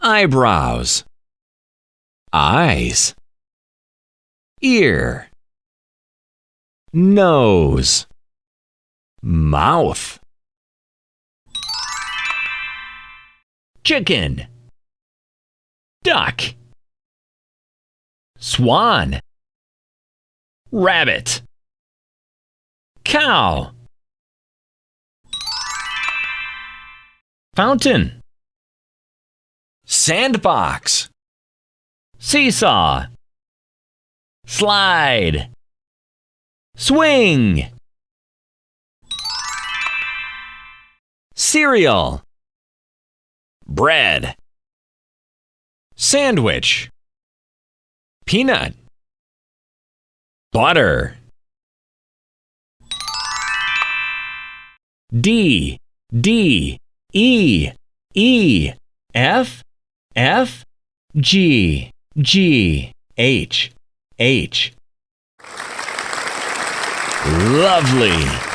eyebrows, eyes, ear, nose, mouth, chicken, duck, swan, rabbit, cow, fountain, sandbox, seesaw, slide, swing, cereal, bread, sandwich, peanut, butter, D, D, E, E, F, F, G, G, H, H. Lovely.